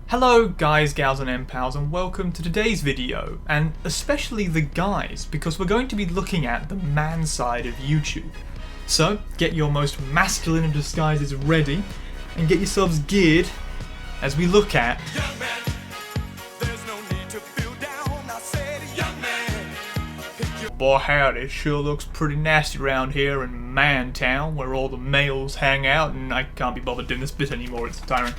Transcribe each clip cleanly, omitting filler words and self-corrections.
Hello guys, gals and M-Pals, and welcome to today's video, and especially the guys, because we're going to be looking at the man side of YouTube. So, get your most masculine of disguises ready, and get yourselves geared as we look at... Young man, there's no need to feel down. I said, young man, boy howdy, it sure looks pretty nasty around here in Man Town, where all the males hang out, and I can't be bothered doing this bit anymore, it's tiring.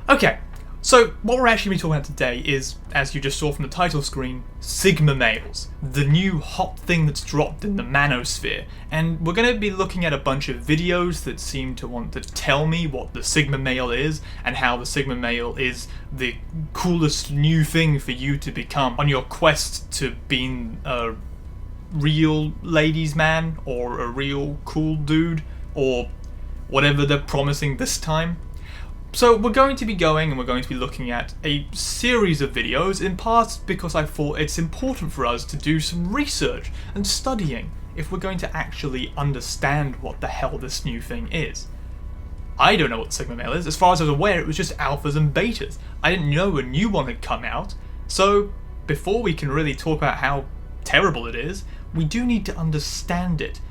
Okay. So, what we're actually going to be talking about today is, as you just saw from the title screen, Sigma males, the new hot thing that's dropped in the manosphere. And we're going to be looking at a bunch of videos that seem to want to tell me what the Sigma male is, and how the Sigma male is the coolest new thing for you to become on your quest to being a real ladies' man, or a real cool dude, or whatever they're promising this time. So we're going to be looking at a series of videos, in part because I thought it's important for us to do some research and studying if we're going to actually understand what the hell this new thing is. I don't know what Sigma male is. As far as I was aware, it was just alphas and betas. I didn't know a new one had come out, so before we can really talk about how terrible it is, we do need to understand it.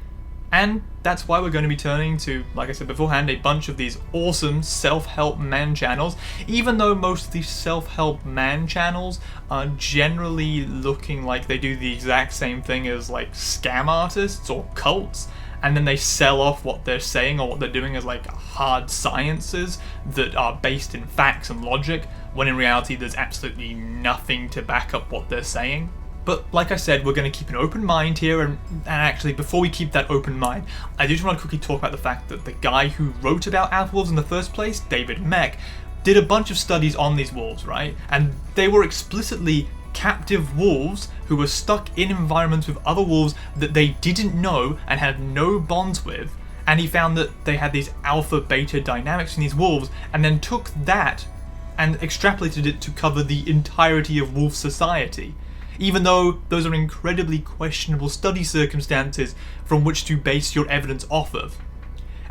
And that's why we're going to be turning to, like I said beforehand, a bunch of these awesome self-help man channels, even though most of these self-help man channels are generally looking like they do the exact same thing as like scam artists or cults, and then they sell off what they're saying or what they're doing as like hard sciences that are based in facts and logic, when in reality there's absolutely nothing to back up what they're saying. But like I said, we're going to keep an open mind here, and actually before we keep that open mind, I do just want to quickly talk about the fact that the guy who wrote about alpha wolves in the first place, David Mech, did a bunch of studies on these wolves, right? And they were explicitly captive wolves who were stuck in environments with other wolves that they didn't know and had no bonds with, and he found that they had these alpha-beta dynamics in these wolves, and then took that and extrapolated it to cover the entirety of wolf society. Even though those are incredibly questionable study circumstances from which to base your evidence off of.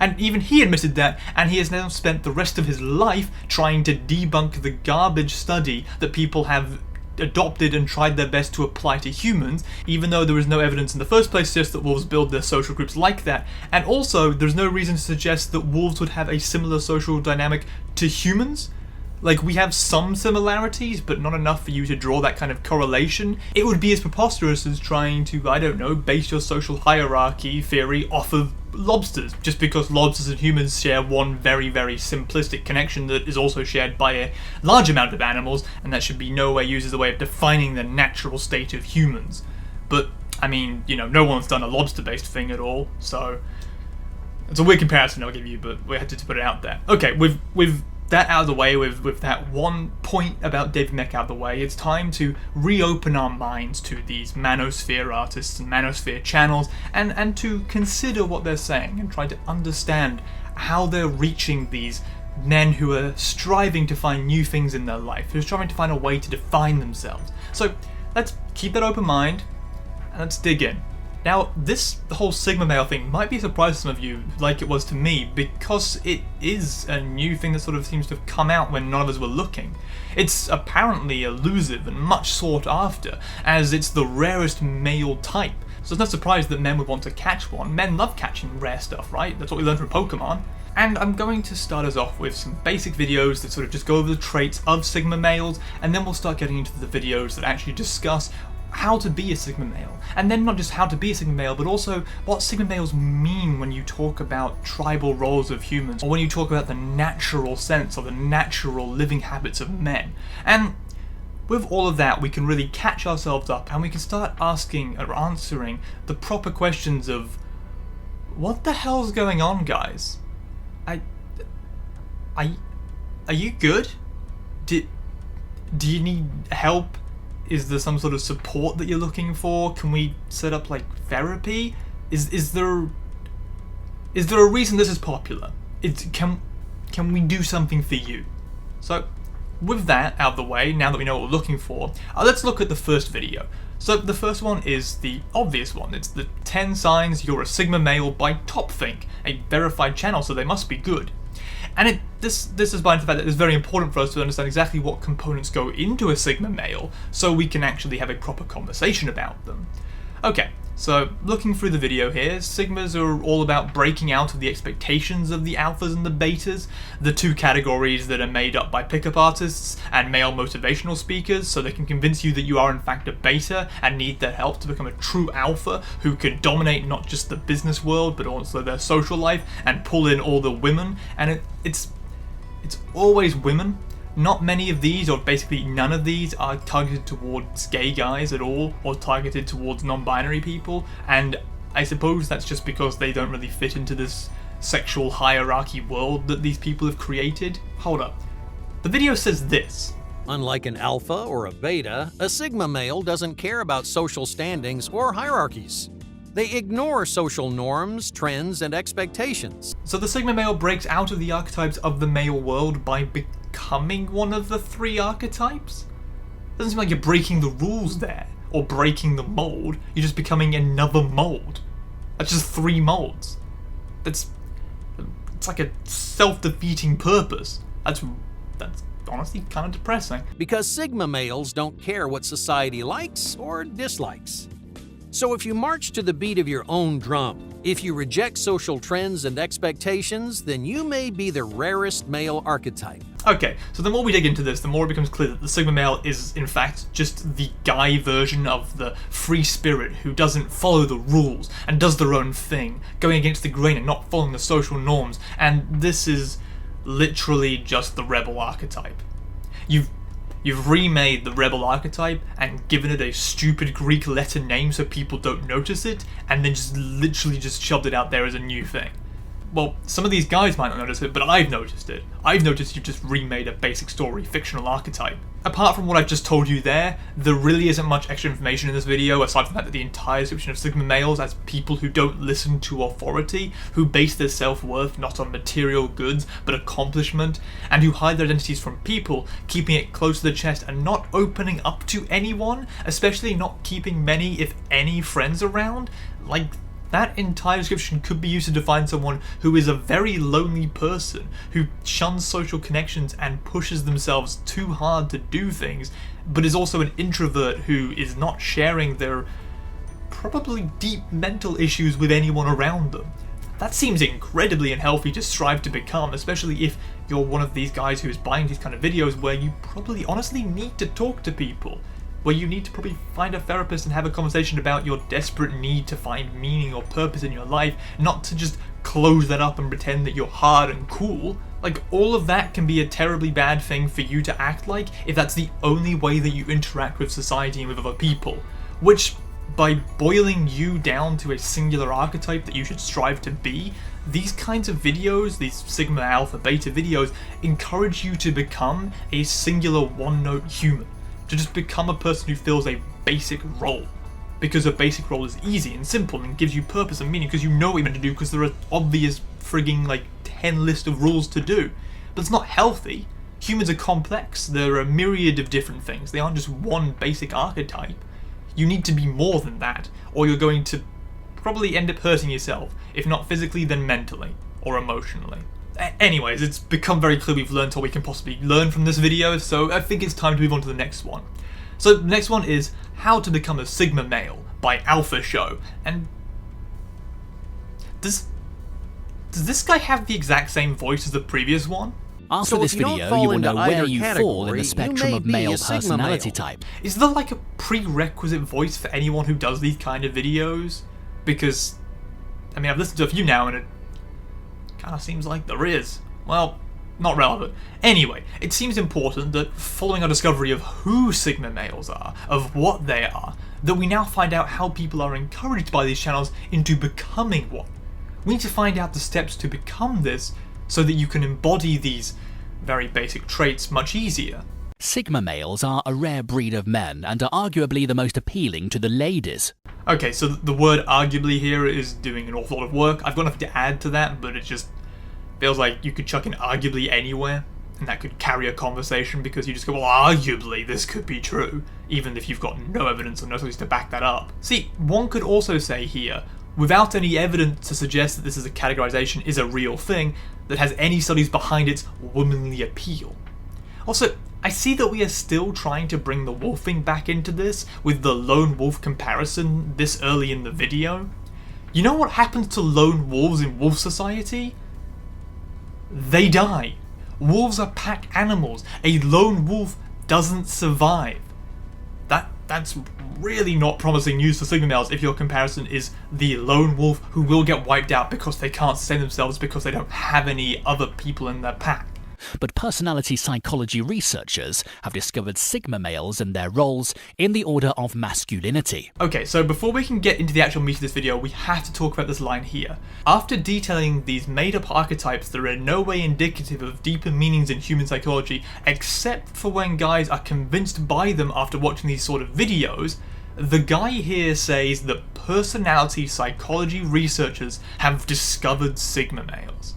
And even he admitted that, and he has now spent the rest of his life trying to debunk the garbage study that people have adopted and tried their best to apply to humans, even though there is no evidence in the first place to suggest that wolves build their social groups like that. And also, there's no reason to suggest that wolves would have a similar social dynamic to humans. Like, we have some similarities, but not enough for you to draw that kind of correlation. It would be as preposterous as trying to, I don't know, base your social hierarchy theory off of lobsters, just because lobsters and humans share one very, very simplistic connection that is also shared by a large amount of animals, and that should be no way used as a way of defining the natural state of humans. But, I mean, you know, no one's done a lobster-based thing at all, so it's a weird comparison I'll give you, but we had to put it out there. Okay, with that out of the way, with that one point about David Mech out of the way, it's time to reopen our minds to these manosphere artists and manosphere channels, and to consider what they're saying and try to understand how they're reaching these men who are striving to find new things in their life, who are striving to find a way to define themselves. So let's keep that open mind, and let's dig in. Now, the whole Sigma male thing might be a surprise to some of you, like it was to me, because it is a new thing that sort of seems to have come out when none of us were looking. It's apparently elusive and much sought after, as it's the rarest male type. So it's no surprise that men would want to catch one. Men love catching rare stuff, right? That's what we learned from Pokemon. And I'm going to start us off with some basic videos that sort of just go over the traits of Sigma males, and then we'll start getting into the videos that actually discuss how to be a Sigma male, and then not just how to be a Sigma male, but also what Sigma males mean when you talk about tribal roles of humans, or when you talk about the natural sense or the natural living habits of men. And with all of that, we can really catch ourselves up, and we can start asking or answering the proper questions of, what the hell's going on, guys? Are you good? Do you need help? Is there some sort of support that you're looking for? Can we set up like therapy? Is there a reason this is popular? Can we do something for you? So with that out of the way, now that we know what we're looking for, let's look at the first video. So the first one is the obvious one. It's the 10 signs you're a Sigma male by TopThink, a verified channel, so they must be good. And it this is by the fact that it's very important for us to understand exactly what components go into a Sigma male so we can actually have a proper conversation about them. Okay, so looking through the video here, Sigmas are all about breaking out of the expectations of the alphas and the betas, the two categories that are made up by pickup artists and male motivational speakers, so they can convince you that you are in fact a beta and need their help to become a true alpha who can dominate not just the business world but also their social life and pull in all the women. And it's always women. Not many of these, or basically none of these, are targeted towards gay guys at all, or targeted towards non-binary people, and I suppose that's just because they don't really fit into this sexual hierarchy world that these people have created. Hold up. The video says this. Unlike an alpha or a beta, a Sigma male doesn't care about social standings or hierarchies. They ignore social norms, trends, and expectations. So the Sigma male breaks out of the archetypes of the male world by becoming one of the three archetypes? Doesn't seem like you're breaking the rules there, or breaking the mold. You're just becoming another mold. That's just three molds. It's like a self-defeating purpose. That's honestly kind of depressing. Because Sigma males don't care what society likes or dislikes. So if you march to the beat of your own drum, if you reject social trends and expectations, then you may be the rarest male archetype. Okay, so the more we dig into this, the more it becomes clear that the Sigma male is, in fact, just the guy version of the free spirit who doesn't follow the rules and does their own thing, going against the grain and not following the social norms, and this is literally just the rebel archetype. You've remade the rebel archetype and given it a stupid Greek letter name so people don't notice it, and then just literally just shoved it out there as a new thing. Well, some of these guys might not notice it, but I've noticed it. I've noticed you've just remade a basic story fictional archetype. Apart from what I've just told you there really isn't much extra information in this video, aside from the fact that the entire description of Sigma males as people who don't listen to authority, who base their self-worth not on material goods but accomplishment, and who hide their identities from people, keeping it close to the chest and not opening up to anyone, especially not keeping many, if any, friends around. Like, that entire description could be used to define someone who is a very lonely person, who shuns social connections and pushes themselves too hard to do things, but is also an introvert who is not sharing their probably deep mental issues with anyone around them. That seems incredibly unhealthy to strive to become, especially if you're one of these guys who is buying these kind of videos where you probably honestly need to talk to people, where you need to probably find a therapist and have a conversation about your desperate need to find meaning or purpose in your life, not to just close that up and pretend that you're hard and cool. Like, all of that can be a terribly bad thing for you to act like if that's the only way that you interact with society and with other people. Which, by boiling you down to a singular archetype that you should strive to be, these kinds of videos, these Sigma Alpha Beta videos, encourage you to become a singular one-note human. To just become a person who fills a basic role. Because a basic role is easy and simple and gives you purpose and meaning because you know what you're meant to do because there are obvious frigging 10 list of rules to do. But it's not healthy. Humans are complex. There are a myriad of different things. They aren't just one basic archetype. You need to be more than that, or you're going to probably end up hurting yourself, if not physically then mentally or emotionally. Anyways, it's become very clear we've learned all we can possibly learn from this video, so I think it's time to move on to the next one. So the next one is How to Become a Sigma Male by Alpha Show. And does this guy have the exact same voice as the previous one? After this video, you will know where you fall in the spectrum of male personality type. Is there like a prerequisite voice for anyone who does these kind of videos? Because, I mean, I've listened to a few now and it kind of seems like there is. Well, not relevant. Anyway, it seems important that following our discovery of who Sigma males are, of what they are, that we now find out how people are encouraged by these channels into becoming one. We need to find out the steps to become this so that you can embody these very basic traits much easier. Sigma males are a rare breed of men and are arguably the most appealing to the ladies. Okay, so the word arguably here is doing an awful lot of work. I've got nothing to add to that, but it just feels like you could chuck in arguably anywhere, and that could carry a conversation because you just go, well, arguably this could be true, even if you've got no evidence or no source to back that up. See, one could also say here, without any evidence to suggest that this is a categorization is a real thing, that has any studies behind its womanly appeal. Also, I see that we are still trying to bring the wolfing back into this with the lone wolf comparison this early in the video. You know what happens to lone wolves in wolf society? They die. Wolves are pack animals. A lone wolf doesn't survive. That's really not promising news for Sigma males if your comparison is the lone wolf who will get wiped out because they can't sustain themselves because they don't have any other people in their pack. But personality psychology researchers have discovered Sigma males and their roles in the order of masculinity. Okay, so before we can get into the actual meat of this video, we have to talk about this line here. After detailing these made-up archetypes that are in no way indicative of deeper meanings in human psychology, except for when guys are convinced by them after watching these sort of videos, the guy here says that personality psychology researchers have discovered Sigma males.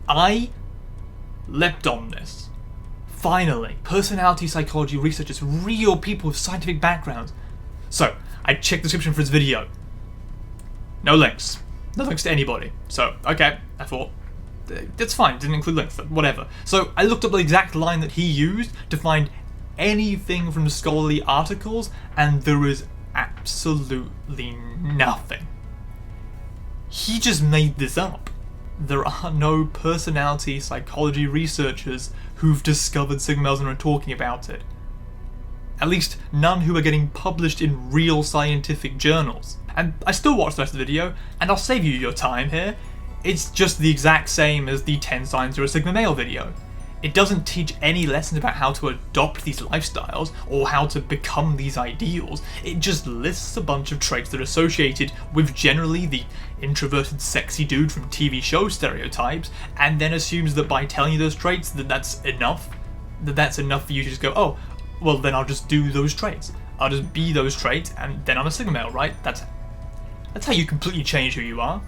I leapt on this. Finally, personality psychology researchers, real people with scientific backgrounds. So, I checked the description for this video. No links. No links to anybody. So, okay, I thought, that's fine, didn't include links, whatever. So, I looked up the exact line that he used to find anything from scholarly articles, and there is absolutely nothing. He just made this up. There are no personality psychology researchers who've discovered Sigma males and are talking about it. At least none who are getting published in real scientific journals. And I still watched the rest of the video, and I'll save you your time here. It's just the exact same as the 10 signs you're a Sigma male video. It doesn't teach any lessons about how to adopt these lifestyles or how to become these ideals. It just lists a bunch of traits that are associated with generally the introverted sexy dude from TV show stereotypes, and then assumes that by telling you those traits that's enough. That's enough for you to just go, oh, well then I'll just do those traits. I'll just be those traits and then I'm a Sigma male, right? That's how you completely change who you are.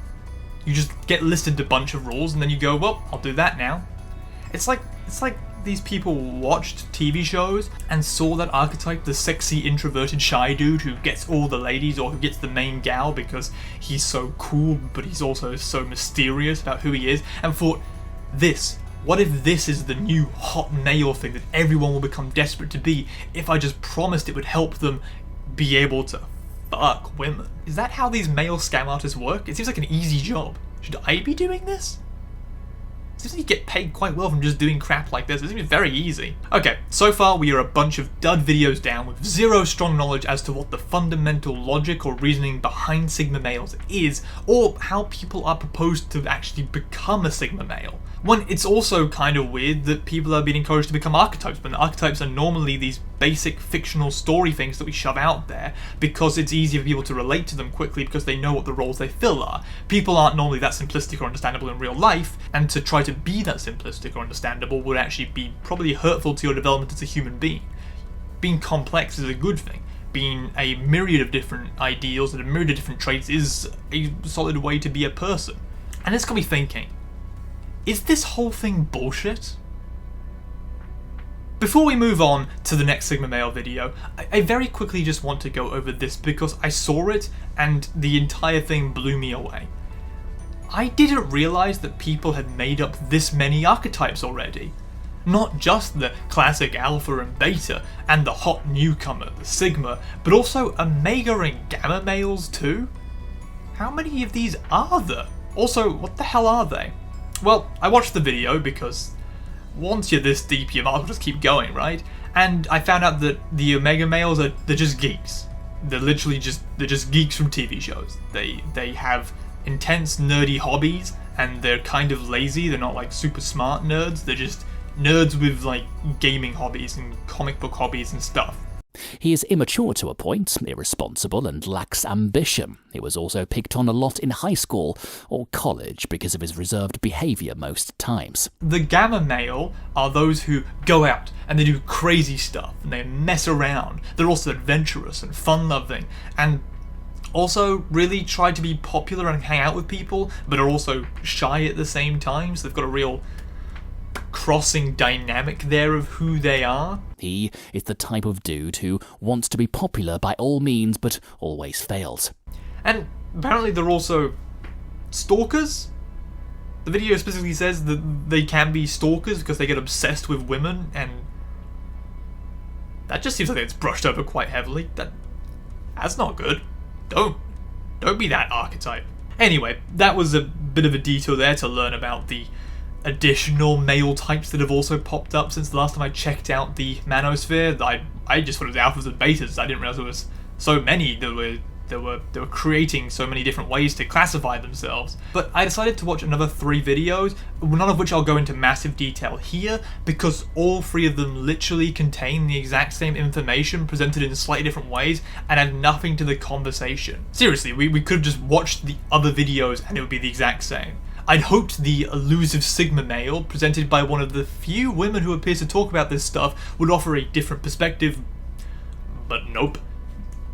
You just get listed a bunch of rules and then you go, well, I'll do that now. It's like these people watched TV shows and saw that archetype, the sexy, introverted, shy dude who gets all the ladies or who gets the main gal because he's so cool but he's also so mysterious about who he is, and thought, what if this is the new hot male thing that everyone will become desperate to be if I just promised it would help them be able to fuck women? Is that how these male scam artists work? It seems like an easy job. Should I be doing this? It seems like you get paid quite well from just doing crap like this. It seems very easy. Okay, so far we are a bunch of dud videos down with zero strong knowledge as to what the fundamental logic or reasoning behind Sigma males is, or how people are proposed to actually become a Sigma male. One, it's also kind of weird that people are being encouraged to become archetypes, when archetypes are normally these basic fictional story things that we shove out there because it's easier for people to relate to them quickly because they know what the roles they fill are. People aren't normally that simplistic or understandable in real life, and to try to be that simplistic or understandable would actually be probably hurtful to your development as a human being. Being complex is a good thing. Being a myriad of different ideals and a myriad of different traits is a solid way to be a person. And it's got me thinking, is this whole thing bullshit? Before we move on to the next Sigma male video, I very quickly just want to go over this because I saw it and the entire thing blew me away. I didn't realise that people had made up this many archetypes already. Not just the classic alpha and beta and the hot newcomer, the Sigma, but also omega and gamma males too? How many of these are there? Also, what the hell are they? Well, I watched the video because once you're this deep, you might as well just keep going, right? And I found out that the omega males they're just geeks. They're just geeks from TV shows. They have intense nerdy hobbies and they're kind of lazy. They're not like super smart nerds. They're just nerds with like gaming hobbies and comic book hobbies and stuff. He is immature to a point, irresponsible, and lacks ambition. He was also picked on a lot in high school or college because of his reserved behaviour most times. The gamma male are those who go out and they do crazy stuff and they mess around. They're also adventurous and fun-loving and also really try to be popular and hang out with people, but are also shy at the same time, so they've got a real crossing dynamic there of who they are. He is the type of dude who wants to be popular by all means, but always fails. And apparently they're also stalkers? The video specifically says that they can be stalkers because they get obsessed with women, and that just seems like it's brushed over quite heavily. That's not good. Don't be that archetype. Anyway, that was a bit of a detour there to learn about the additional male types that have also popped up since the last time I checked out the manosphere. I just thought it was alphas and betas. I didn't realize there was so many that were creating so many different ways to classify themselves. But I decided to watch another 3 videos, none of which I'll go into massive detail here, because all 3 of them literally contain the exact same information presented in slightly different ways and add nothing to the conversation. Seriously, we could have just watched the other videos and it would be the exact same. I'd hoped the elusive Sigma male, presented by one of the few women who appears to talk about this stuff, would offer a different perspective, but nope.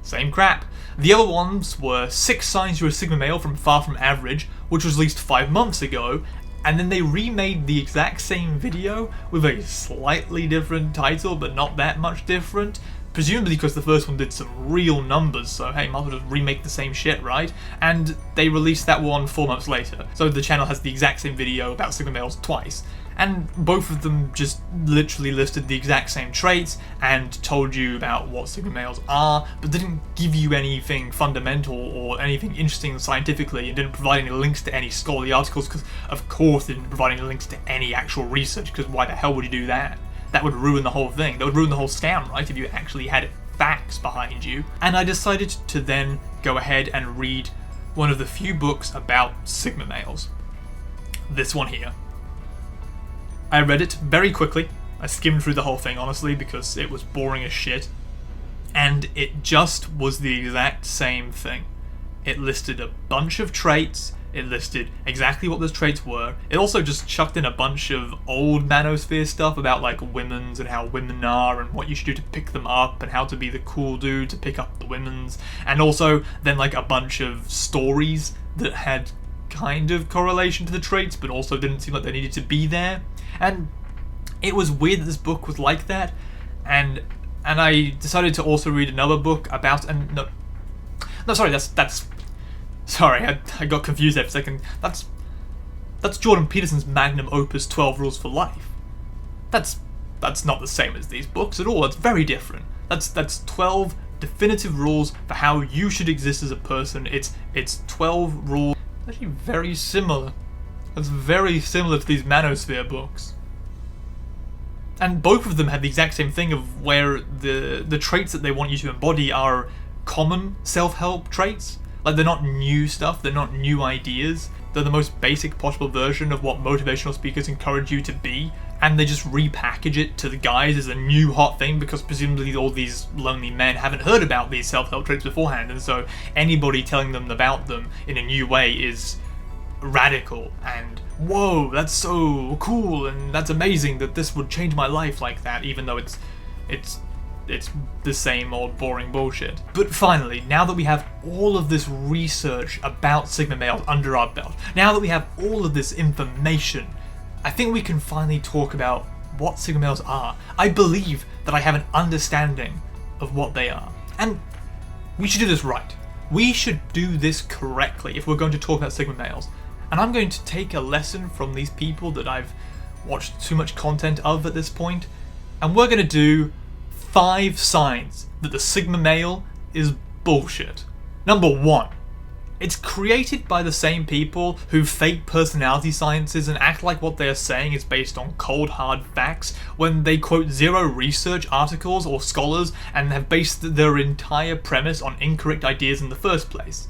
Same crap. The other ones were 6 Signs You're a Sigma Male from Far From Average, which was released 5 months ago, and then they remade the exact same video with a slightly different title, but not that much different. Presumably because the first one did some real numbers, so hey, might as well just remake the same shit, right? And they released that one 4 months later, so the channel has the exact same video about Sigma males twice. And both of them just literally listed the exact same traits and told you about what Sigma males are, but didn't give you anything fundamental or anything interesting scientifically, and didn't provide any links to any scholarly articles, because of course they didn't provide any links to any actual research, because why the hell would you do that? That would ruin the whole thing. That would ruin the whole scam, right, if you actually had facts behind you. And I decided to then go ahead and read one of the few books about Sigma males. This one here. I read it very quickly. I skimmed through the whole thing, honestly, because it was boring as shit. And it just was the exact same thing. It listed a bunch of traits. It listed exactly what those traits were. It also just chucked in a bunch of old manosphere stuff about like women's and how women are and what you should do to pick them up and how to be the cool dude to pick up the women's. And also then like a bunch of stories that had kind of correlation to the traits but also didn't seem like they needed to be there. And it was weird that this book was like that. And I decided to also read another book about, and no sorry, that's sorry, I got confused there for a second. That's Jordan Peterson's magnum opus 12 Rules for Life. That's not the same as these books at all. That's very different. That's 12 definitive rules for how you should exist as a person. It's 12 rules. Actually very similar. That's very similar to these manosphere books. And both of them have the exact same thing of where the traits that they want you to embody are common self-help traits. Like, they're not new stuff, they're not new ideas. They're the most basic possible version of what motivational speakers encourage you to be, and they just repackage it to the guys as a new hot thing because presumably all these lonely men haven't heard about these self-help traits beforehand, and so anybody telling them about them in a new way is radical and whoa, that's so cool and that's amazing that this would change my life like that, even though it's the same old boring bullshit. But finally, now that we have all of this research about Sigma males under our belt, now that we have all of this information, I think we can finally talk about what Sigma males are. I believe that I have an understanding of what they are. And we should do this right. We should do this correctly if we're going to talk about Sigma males. And I'm going to take a lesson from these people that I've watched too much content of at this point, and we're going to do 5 signs that the Sigma male is bullshit. Number 1. It's created by the same people who fake personality sciences and act like what they are saying is based on cold hard facts when they quote 0 research articles or scholars and have based their entire premise on incorrect ideas in the first place.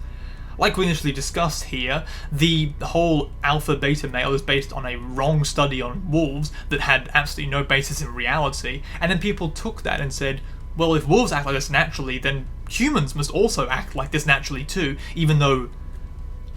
Like we initially discussed here, the whole alpha-beta male is based on a wrong study on wolves that had absolutely no basis in reality, and then people took that and said, well, if wolves act like this naturally, then humans must also act like this naturally too, even though,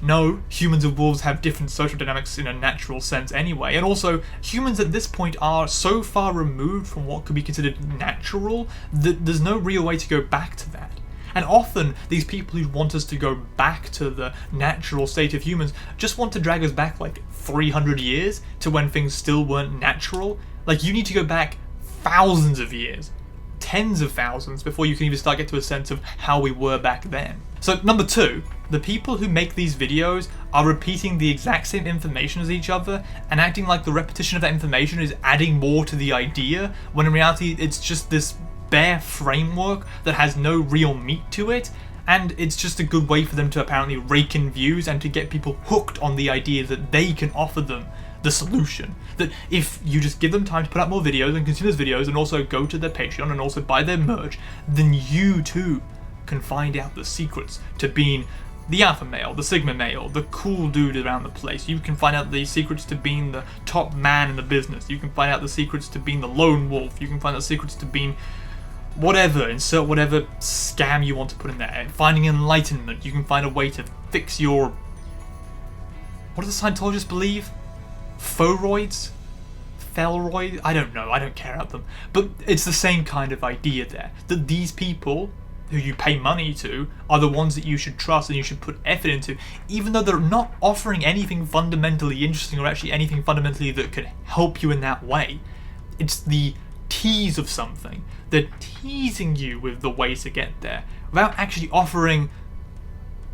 no, humans and wolves have different social dynamics in a natural sense anyway, and also, humans at this point are so far removed from what could be considered natural that there's no real way to go back to that. And often, these people who want us to go back to the natural state of humans just want to drag us back like 300 years to when things still weren't natural. Like, you need to go back thousands of years, tens of thousands, before you can even start to get to a sense of how we were back then. So, number 2, The people who make these videos are repeating the exact same information as each other and acting like the repetition of that information is adding more to the idea, when in reality it's just this bare framework that has no real meat to it, and it's just a good way for them to apparently rake in views and to get people hooked on the idea that they can offer them the solution. That if you just give them time to put out more videos and consume those videos and also go to their Patreon and also buy their merch, then you too can find out the secrets to being the alpha male, the sigma male, the cool dude around the place. You can find out the secrets to being the top man in the business. You can find out the secrets to being the lone wolf. You can find out the secrets to being whatever, insert whatever scam you want to put in there. And finding enlightenment. You can find a way to fix your... what do the Scientologists believe? Phoroids? Felroids? I don't know, I don't care about them. But it's the same kind of idea there. That these people who you pay money to are the ones that you should trust and you should put effort into, even though they're not offering anything fundamentally interesting or actually anything fundamentally that could help you in that way. It's the tease of something. They're teasing you with the way to get there without actually offering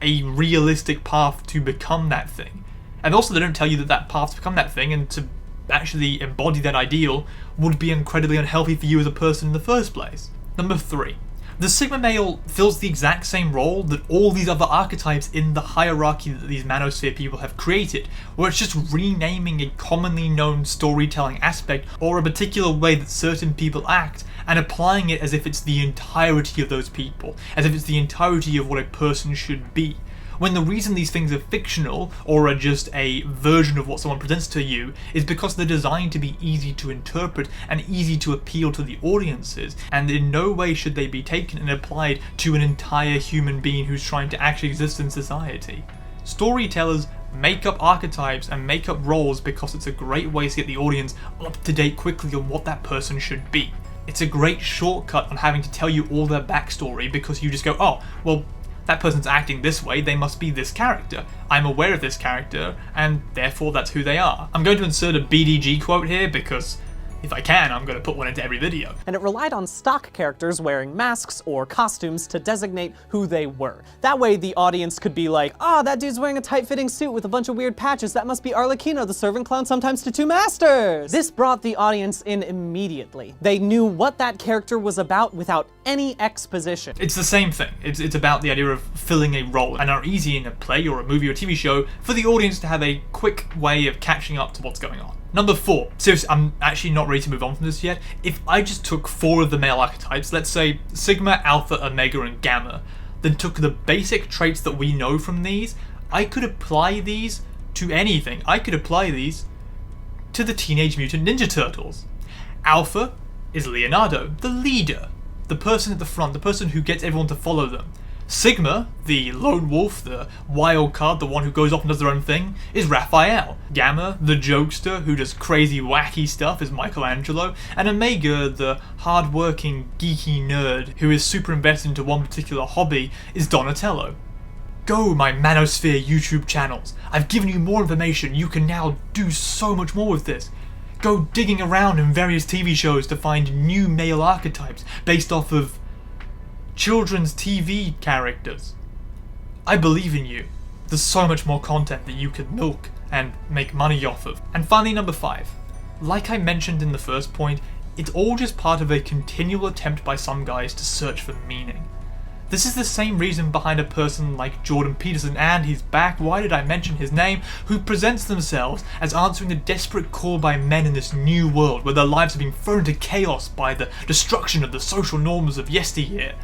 a realistic path to become that thing. And also they don't tell you that that path to become that thing and to actually embody that ideal would be incredibly unhealthy for you as a person in the first place. Number 3. The Sigma male fills the exact same role that all these other archetypes in the hierarchy that these manosphere people have created, where it's just renaming a commonly known storytelling aspect or a particular way that certain people act and applying it as if it's the entirety of those people, as if it's the entirety of what a person should be. When the reason these things are fictional or are just a version of what someone presents to you is because they're designed to be easy to interpret and easy to appeal to the audiences, and in no way should they be taken and applied to an entire human being who's trying to actually exist in society. Storytellers make up archetypes and make up roles because it's a great way to get the audience up to date quickly on what that person should be. It's a great shortcut on having to tell you all their backstory because you just go, oh, well, that person's acting this way, they must be this character. I'm aware of this character, and therefore that's who they are. I'm going to insert a BDG quote here because if I can, I'm going to put one into every video. And it relied on stock characters wearing masks or costumes to designate who they were. That way the audience could be like, ah, that dude's wearing a tight-fitting suit with a bunch of weird patches, that must be Arlecchino, the servant clown sometimes to two masters! This brought the audience in immediately. They knew what that character was about without any exposition. It's the same thing. It's about the idea of filling a role, and are easy in a play or a movie or TV show for the audience to have a quick way of catching up to what's going on. Number 4. Seriously, I'm actually not ready to move on from this yet. If I just took 4 of the male archetypes, let's say Sigma, Alpha, Omega, and Gamma, then took the basic traits that we know from these, I could apply these to anything. I could apply these to the Teenage Mutant Ninja Turtles. Alpha is Leonardo, the leader, the person at the front, the person who gets everyone to follow them. Sigma, the lone wolf, the wild card, the one who goes off and does their own thing, is Raphael. Gamma, the jokester who does crazy wacky stuff, is Michelangelo. And Omega, the hard-working geeky nerd who is super invested into one particular hobby, is Donatello. Go, my Manosphere YouTube channels. I've given you more information. You can now do so much more with this. Go digging around in various TV shows to find new male archetypes based off of children's TV characters. I believe in you. There's so much more content that you could milk and make money off of. And finally, number 5. Like I mentioned in the first point, it's all just part of a continual attempt by some guys to search for meaning. This is the same reason behind a person like Jordan Peterson, and he's back, why did I mention his name, who presents themselves as answering the desperate call by men in this new world where their lives are being thrown into chaos by the destruction of the social norms of yesteryear.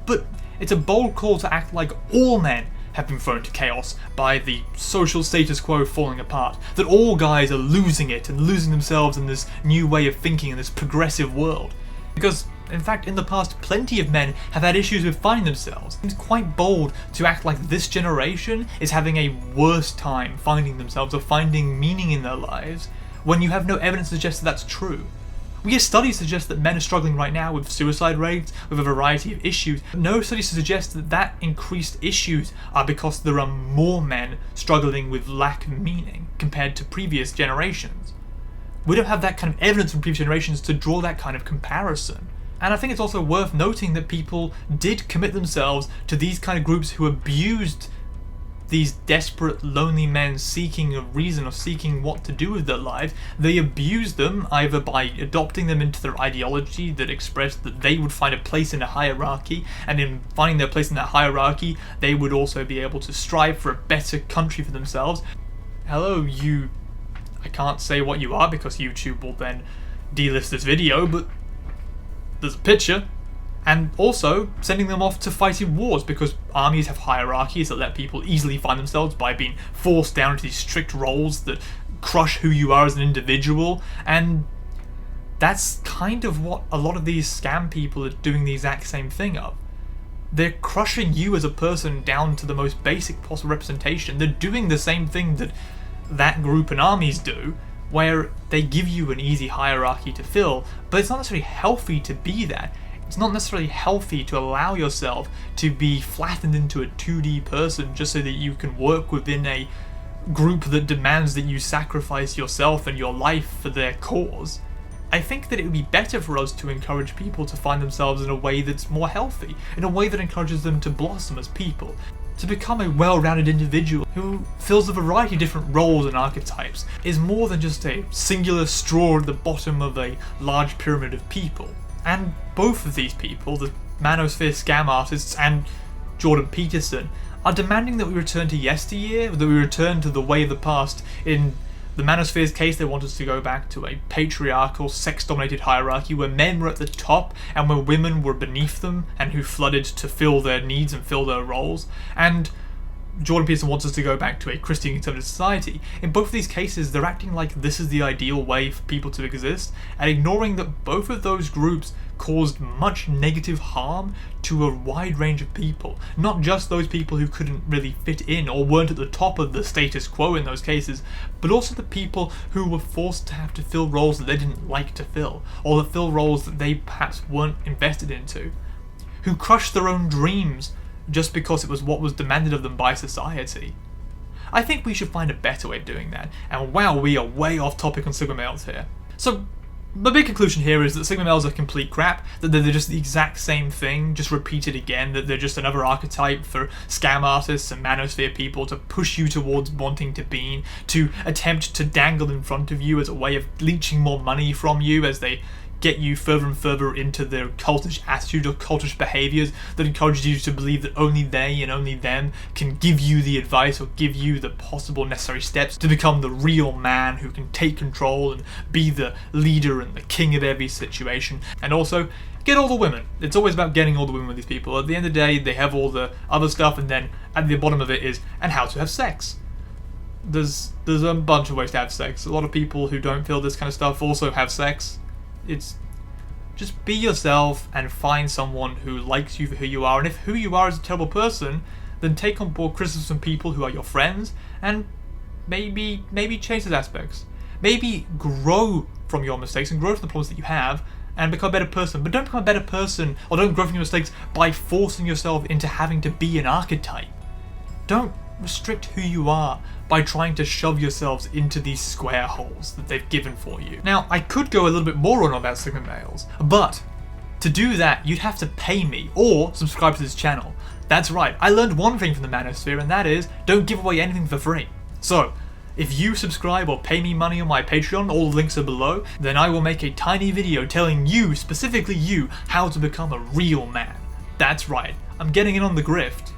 But it's a bold call to act like all men have been thrown to chaos by the social status quo falling apart, that all guys are losing it and losing themselves in this new way of thinking in this progressive world. Because, in fact, in the past, plenty of men have had issues with finding themselves. It's quite bold to act like this generation is having a worse time finding themselves or finding meaning in their lives when you have no evidence to suggest that that's true. We have studies suggest that men are struggling right now with suicide rates, with a variety of issues. No studies suggest that increased issues are because there are more men struggling with lack of meaning compared to previous generations. We don't have that kind of evidence from previous generations to draw that kind of comparison. And I think it's also worth noting that people did commit themselves to these kind of groups who abused these desperate, lonely men seeking a reason or seeking what to do with their lives, they abuse them either by adopting them into their ideology that expressed that they would find a place in a hierarchy, and in finding their place in that hierarchy, they would also be able to strive for a better country for themselves. Hello, you... I can't say what you are because YouTube will then delist this video, but there's a picture. And also sending them off to fighting wars, because armies have hierarchies that let people easily find themselves by being forced down into these strict roles that crush who you are as an individual. And that's kind of what a lot of these scam people are doing the exact same thing of. They're crushing you as a person down to the most basic possible representation. They're doing the same thing that group and armies do, where they give you an easy hierarchy to fill, but it's not necessarily healthy to be that. It's not necessarily healthy to allow yourself to be flattened into a 2D person just so that you can work within a group that demands that you sacrifice yourself and your life for their cause. I think that it would be better for us to encourage people to find themselves in a way that's more healthy, in a way that encourages them to blossom as people, to become a well-rounded individual who fills a variety of different roles and archetypes, is more than just a singular straw at the bottom of a large pyramid of people. And both of these people, the Manosphere scam artists and Jordan Peterson, are demanding that we return to yesteryear, that we return to the way of the past. In the Manosphere's case, they want us to go back to a patriarchal, sex-dominated hierarchy where men were at the top and where women were beneath them and who flooded to fill their needs and fill their roles. And Jordan Peterson wants us to go back to a Christian conservative society. In both of these cases, they're acting like this is the ideal way for people to exist, and ignoring that both of those groups caused much negative harm to a wide range of people. Not just those people who couldn't really fit in or weren't at the top of the status quo in those cases, but also the people who were forced to have to fill roles that they didn't like to fill, or to fill roles that they perhaps weren't invested into, who crushed their own dreams just because it was what was demanded of them by society. I think we should find a better way of doing that, and wow, we are way off topic on Sigma males here. So, the big conclusion here is that Sigma males are complete crap, that they're just the exact same thing, just repeated again, that they're just another archetype for scam artists and manosphere people to push you towards wanting to be, to attempt to dangle in front of you as a way of leeching more money from you as they get you further and further into their cultish attitude or cultish behaviours that encourages you to believe that only they and only them can give you the advice or give you the possible necessary steps to become the real man who can take control and be the leader and the king of every situation. And also, get all the women. It's always about getting all the women with these people. At the end of the day, they have all the other stuff, and then at the bottom of it is, and how to have sex. There's a bunch of ways to have sex. A lot of people who don't feel this kind of stuff also have sex. It's just be yourself and find someone who likes you for who you are, and if who you are is a terrible person, then take on board criticism from people who are your friends, and maybe change those aspects. Maybe grow from your mistakes and grow from the problems that you have and become a better person. But don't become a better person or don't grow from your mistakes by forcing yourself into having to be an archetype. Don't restrict who you are by trying to shove yourselves into these square holes that they've given for you. Now, I could go a little bit more on about Sigma males, but to do that, you'd have to pay me or subscribe to this channel. That's right, I learned one thing from the Manosphere, and that is, don't give away anything for free. So, if you subscribe or pay me money on my Patreon, all the links are below, then I will make a tiny video telling you, specifically you, how to become a real man. That's right, I'm getting in on the grift.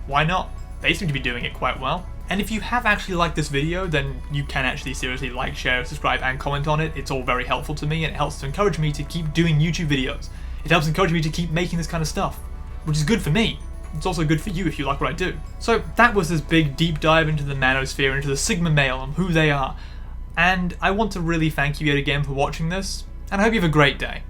Why not? They seem to be doing it quite well. And if you have actually liked this video, then you can actually seriously like, share, subscribe, and comment on it. It's all very helpful to me, and it helps to encourage me to keep doing YouTube videos. It helps encourage me to keep making this kind of stuff, which is good for me. It's also good for you if you like what I do. So that was this big deep dive into the Manosphere, into the Sigma male and who they are. And I want to really thank you yet again for watching this, and I hope you have a great day.